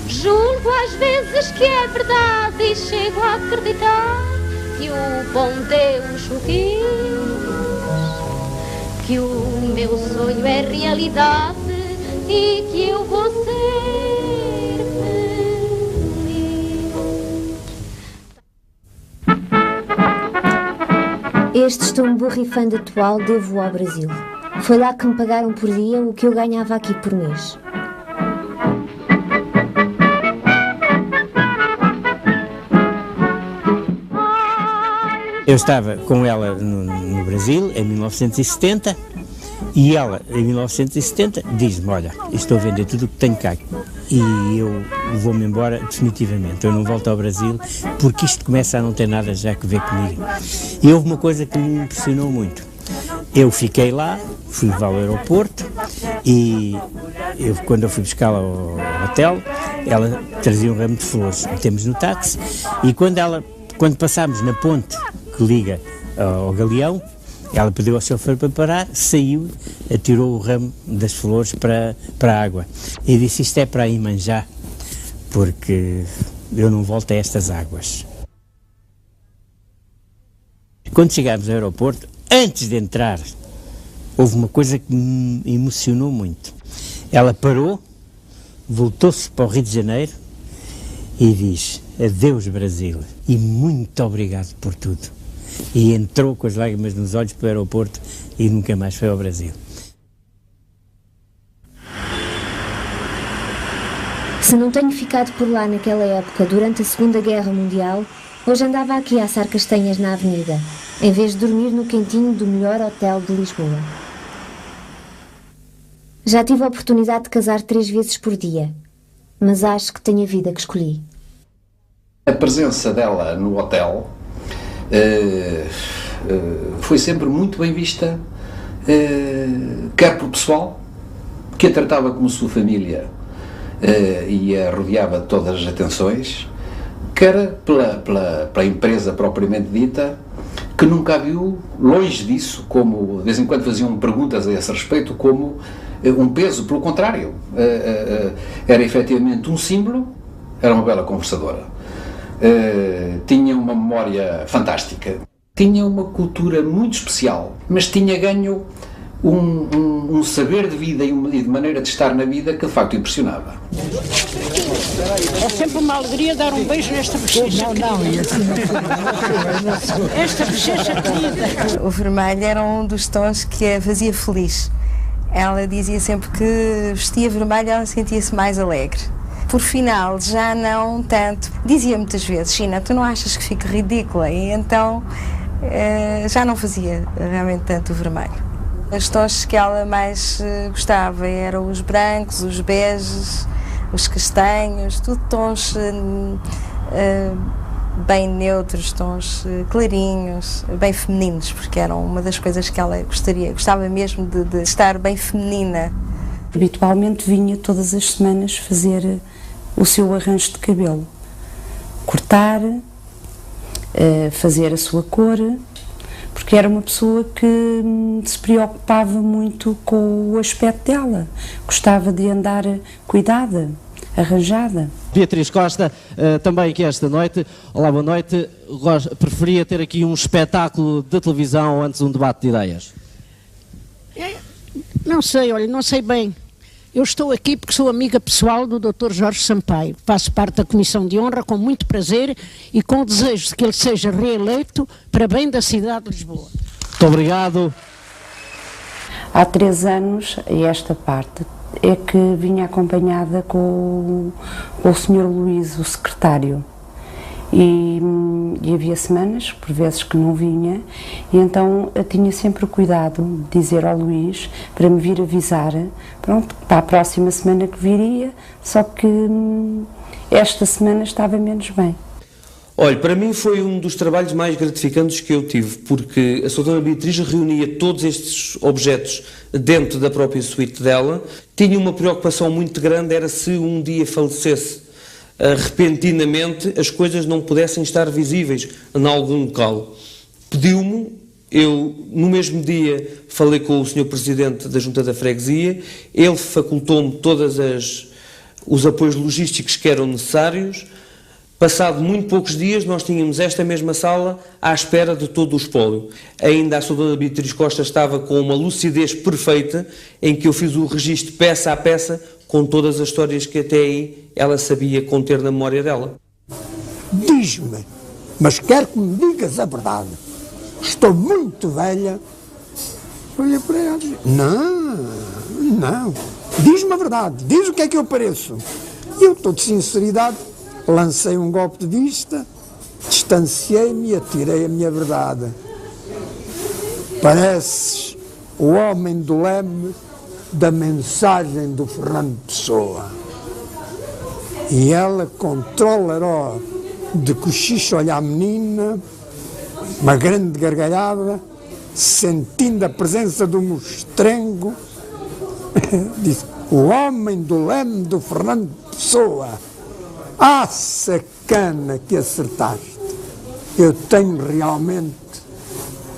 Julgo às vezes que é verdade e chego a acreditar que o bom Deus o quis, que o meu sonho é realidade e que eu vou ser feliz. Este estou-me borrifando atual devo ao Brasil. Foi lá que me pagaram por dia o que eu ganhava aqui por mês. Eu estava com ela no Brasil, em 1970, e ela, em 1970, diz-me, olha, estou a vender tudo o que tenho cá e eu vou-me embora definitivamente, eu não volto ao Brasil porque isto começa a não ter nada já que ver comigo. E houve uma coisa que me impressionou muito. Eu fiquei lá, fui levá-la ao aeroporto e quando eu fui buscá-la ao hotel, ela trazia um ramo de flores. Metemos no táxi e quando passámos na ponte que liga ao Galeão, ela pediu ao chauffeur para parar, saiu, atirou o ramo das flores para a água e disse, isto é para ir manjar, porque eu não volto a estas águas. Quando chegámos ao aeroporto, antes de entrar, houve uma coisa que me emocionou muito. Ela parou, voltou-se para o Rio de Janeiro e diz, adeus Brasil e muito obrigado por tudo. E entrou com as lágrimas nos olhos para o aeroporto e nunca mais foi ao Brasil. Se não tenho ficado por lá naquela época, durante a Segunda Guerra Mundial, hoje andava aqui a assar castanhas na avenida, em vez de dormir no quentinho do melhor hotel de Lisboa. Já tive a oportunidade de casar 3 vezes por dia, mas acho que tenho a vida que escolhi. A presença dela no hotel foi sempre muito bem vista, quer pelo pessoal, que a tratava como sua família e a rodeava de todas as atenções, quer pela empresa propriamente dita, que nunca a viu, longe disso, como de vez em quando faziam perguntas a esse respeito, como um peso. Pelo contrário, era efetivamente um símbolo, era uma bela conversadora. Tinha uma memória fantástica, tinha uma cultura muito especial, mas tinha ganho um saber de vida e de maneira de estar na vida que de facto impressionava. É sempre uma alegria dar um beijo nesta bochecha. Esta bochecha querida. O vermelho era um dos tons que a fazia feliz. Ela dizia sempre que vestia vermelho, ela sentia-se mais alegre. Por final, já não tanto. Dizia muitas vezes, China, tu não achas que fica ridícula? E então já não fazia realmente tanto o vermelho. Os tons que ela mais gostava eram os brancos, os beges, os castanhos, tudo tons bem neutros, tons clarinhos, bem femininos, porque eram uma das coisas que ela gostava mesmo de estar bem feminina. Habitualmente vinha todas as semanas fazer o seu arranjo de cabelo, cortar, fazer a sua cor, porque era uma pessoa que se preocupava muito com o aspecto dela, gostava de andar cuidada, arranjada. Beatriz Costa, também aqui esta noite. Olá, boa noite. Preferia ter aqui um espetáculo de televisão antes de um debate de ideias? Não sei, olha, não sei bem. Eu estou aqui porque sou amiga pessoal do Dr. Jorge Sampaio. Faço parte da Comissão de Honra com muito prazer e com o desejo de que ele seja reeleito para bem da cidade de Lisboa. Muito obrigado. Há 3 anos, e esta parte, é que vinha acompanhada com o Sr. Luís, o secretário. E havia semanas, por vezes, que não vinha, e então eu tinha sempre o cuidado de dizer ao Luís para me vir avisar, pronto, para a próxima semana que viria, só que esta semana estava menos bem. Olha, para mim foi um dos trabalhos mais gratificantes que eu tive, porque a Sra. Dona Beatriz reunia todos estes objetos dentro da própria suíte dela, tinha uma preocupação muito grande, era se um dia falecesse repentinamente, as coisas não pudessem estar visíveis em algum local. Pediu-me, eu no mesmo dia falei com o Sr. Presidente da Junta da Freguesia, ele facultou-me todos os apoios logísticos que eram necessários. Passado muito poucos dias, nós tínhamos esta mesma sala à espera de todo o espólio. Ainda a Sra. Dona Beatriz Costa estava com uma lucidez perfeita, em que eu fiz o registro peça a peça, com todas as histórias que até aí ela sabia conter na memória dela. Diz-me, mas quero que me digas a verdade. Estou muito velha. Olha para ela. Não. Diz-me a verdade. Diz o que é que eu pareço. Eu estou de sinceridade. Lancei um golpe de vista, distanciei-me e atirei a minha verdade. Pareces o homem do leme da mensagem do Fernando Pessoa. E ela, com trolaró de cochicho, olha a menina, uma grande gargalhada, sentindo a presença do mostrengo, disse: o homem do leme do Fernando Pessoa. Ah, sacana que acertaste. Eu tenho realmente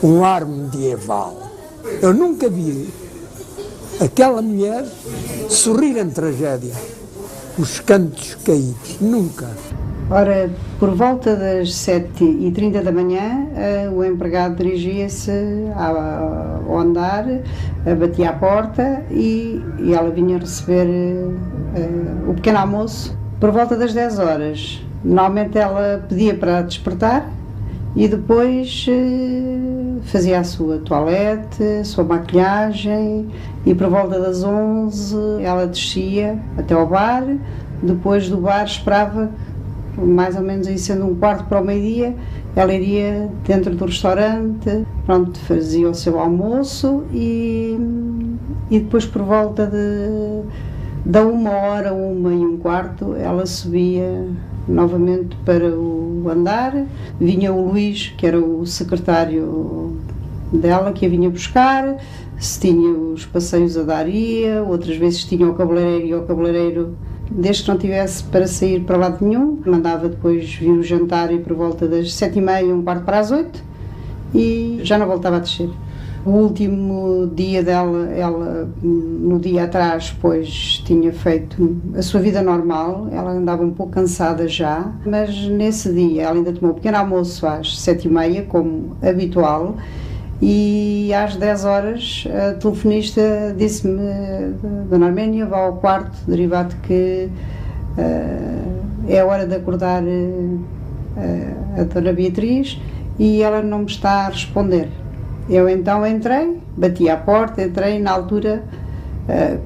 um ar medieval. Eu nunca vi aquela mulher sorrir em tragédia. Os cantos caídos, nunca. Ora, por volta das 7h30 da manhã, o empregado dirigia-se ao andar, batia à porta e ela vinha receber o pequeno almoço. Por volta das 10 horas, normalmente ela pedia para despertar e depois fazia a sua toilette, a sua maquilhagem, e por volta das 11 ela descia até ao bar. Depois do bar esperava, mais ou menos aí sendo 1/4 para o meio-dia, ela iria dentro do restaurante, pronto, fazia o seu almoço e depois por volta da 1h, 1h15, ela subia novamente para o andar. Vinha o Luís, que era o secretário dela, que a vinha buscar. Se tinha os passeios a dar, ia, outras vezes tinha o cabeleireiro, e o cabeleireiro, desde que não tivesse para sair para lado nenhum, mandava depois vir o jantar, e por volta das 7h30, 7:45, e já não voltava a descer. O último dia dela, ela no dia atrás, pois tinha feito a sua vida normal, ela andava um pouco cansada já, mas nesse dia ela ainda tomou um pequeno almoço às 7h30, como habitual, e às 10 horas a telefonista disse-me: Dona Arménia, vá ao quarto, derivado que é hora de acordar a Dona Beatriz e ela não me está a responder. Eu então entrei, bati à porta, entrei, na altura,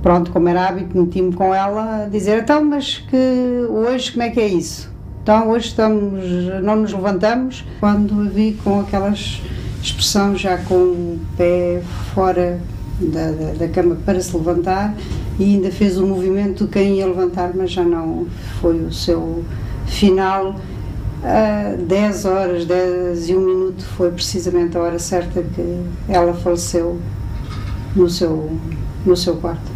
pronto, como era hábito, meti-me com ela a dizer: então, mas que hoje como é que é isso? Então hoje não nos levantamos. Quando a vi com aquelas expressão, já com o pé fora da cama para se levantar, e ainda fez o movimento de quem ia levantar, mas já não foi o seu final. 10 horas, 10:01 foi precisamente a hora certa que ela faleceu no seu quarto.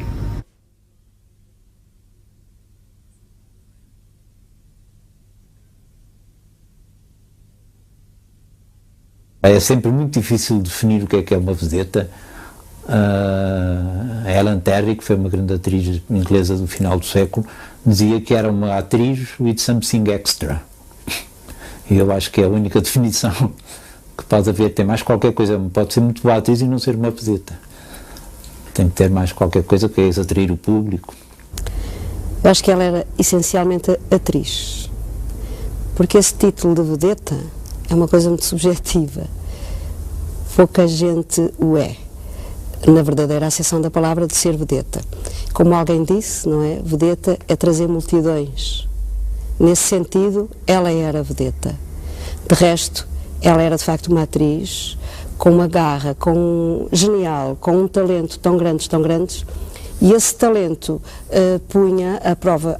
É sempre muito difícil definir o que é uma vedeta. A Ellen Terry, que foi uma grande atriz inglesa do final do século, dizia que era uma atriz with something extra. E eu acho que é a única definição que pode haver. Tem mais qualquer coisa, pode ser muito boa atriz e não ser uma vedeta. Tem que ter mais qualquer coisa, que é atrair o público. Eu acho que ela era essencialmente atriz, porque esse título de vedeta é uma coisa muito subjetiva. Pouca gente o é, na verdadeira acessão da palavra de ser vedeta. Como alguém disse, não é? Vedeta é trazer multidões. Nesse sentido, ela era vedeta. De resto, ela era de facto uma atriz com uma garra, genial, com um talento tão grandes, e esse talento punha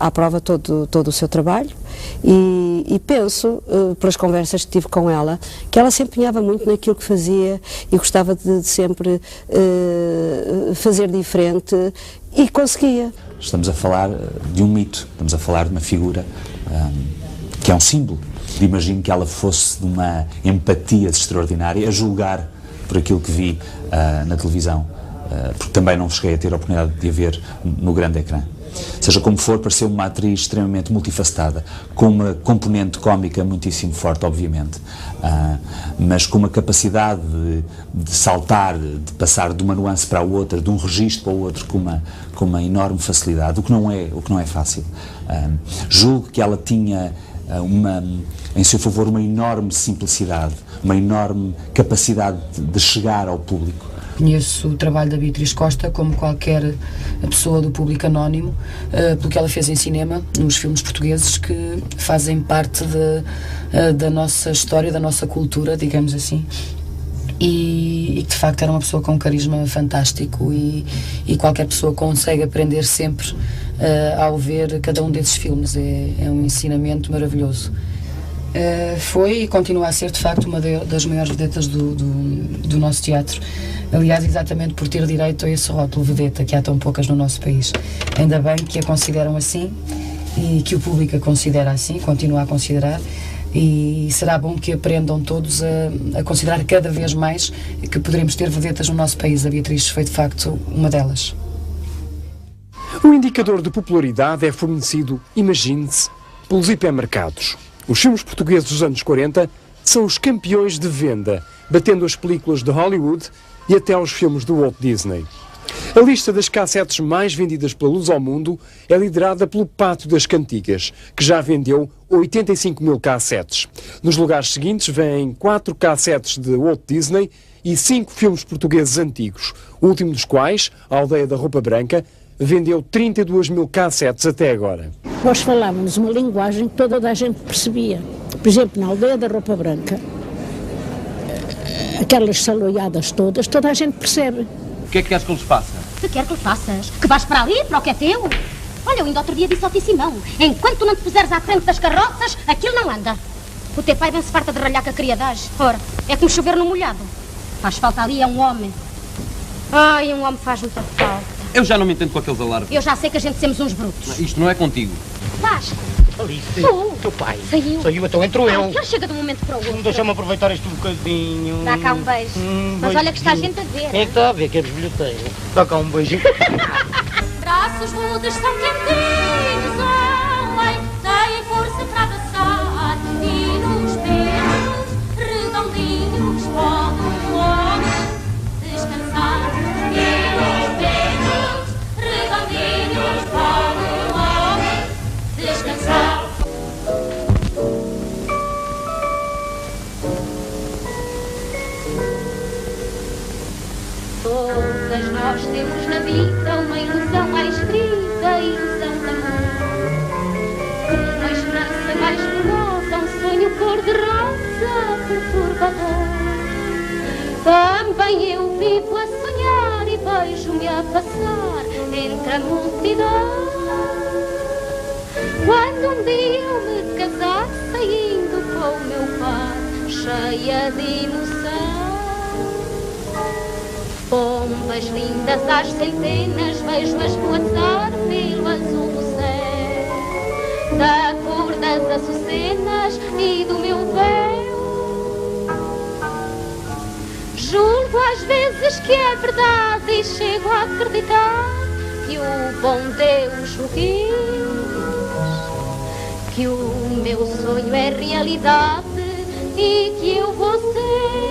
à prova todo o seu trabalho, e E penso, pelas conversas que tive com ela, que ela se empenhava muito naquilo que fazia e gostava de sempre fazer diferente e conseguia. Estamos a falar de um mito, estamos a falar de uma figura que é um símbolo. Imagino que ela fosse de uma empatia extraordinária, a julgar por aquilo que vi na televisão, porque também não cheguei a ter a oportunidade de a ver no grande ecrã. Seja como for, pareceu uma atriz extremamente multifacetada, com uma componente cómica muitíssimo forte, obviamente, mas com uma capacidade de saltar, de passar de uma nuance para a outra, de um registro para o outro, com uma enorme facilidade, o que não é fácil. Julgo que ela tinha em seu favor uma enorme simplicidade, uma enorme capacidade de chegar ao público. Conheço o trabalho da Beatriz Costa como qualquer pessoa do público anónimo, pelo que ela fez em cinema, nos filmes portugueses que fazem parte da nossa história, da nossa cultura, digamos assim. E que de facto era uma pessoa com um carisma fantástico e qualquer pessoa consegue aprender sempre ao ver cada um desses filmes. É um ensinamento maravilhoso. Foi e continua a ser de facto uma das maiores vedetas do nosso teatro. Aliás, exatamente por ter direito a esse rótulo vedeta, que há tão poucas no nosso país. Ainda bem que a consideram assim e que o público a considera assim, continua a considerar, e será bom que aprendam todos a considerar cada vez mais que poderemos ter vedetas no nosso país. A Beatriz foi de facto uma delas. O indicador de popularidade é fornecido, imagine-se, pelos hipermercados. Os filmes portugueses dos anos 40 são os campeões de venda, batendo as películas de Hollywood e até aos filmes do Walt Disney. A lista das cassetes mais vendidas pela Luz ao Mundo é liderada pelo Pátio das Cantigas, que já vendeu 85 mil cassetes. Nos lugares seguintes vêm 4 cassetes de Walt Disney e 5 filmes portugueses antigos, o último dos quais, A Aldeia da Roupa Branca, vendeu 32 mil cassetes até agora. Nós falávamos uma linguagem que toda a gente percebia. Por exemplo, na Aldeia da Roupa Branca, aquelas saloiadas todas, toda a gente percebe. O que é que queres que eu lhes faça? Que quer que lhe faças? Que vais para ali, para o que é teu? Olha, eu ainda outro dia disse ao tio Simão, enquanto tu não te puseres à frente das carroças, aquilo não anda. O teu pai bem se farta de ralhar com a criadagem. Ora, é como chover no molhado. Faz falta ali, é um homem. Ai, um homem faz muita falta. Eu já não me entendo com aqueles alarmes. Eu já sei que a gente somos uns brutos. Isto não é contigo. Vais. Alice, Tu? teu pai. Saiu, então entro eu. Ele chega de um momento para o outro. Deixa-me aproveitar isto um bocadinho. Dá cá um beijo. Mas olha que está a gente a ver. Quem é que está a ver? Que é bisbilhoteiro. Dá cá um beijinho. Braços rudes são quentinhos, homem, têm força para abraçar. E nos dedos redondinhos pode o homem descansar. E nos dedos redondinhos pode o homem descansar. Todas nós temos na vida uma ilusão mais querida, ilusão de amor. Uma esperança mais veloz, um sonho cor-de-rosa perturbador. Também eu vivo a sonhar e vejo-me a passar entre a multidão. Quando um dia eu me casar, saindo com o meu par, cheia de emoção. Pombas lindas às centenas, vejo-as voar pelo azul do céu, da cor das açucenas e do meu véu. Juro às vezes que é verdade e chego a acreditar que o bom Deus o quis, que o meu sonho é realidade e que eu vou ser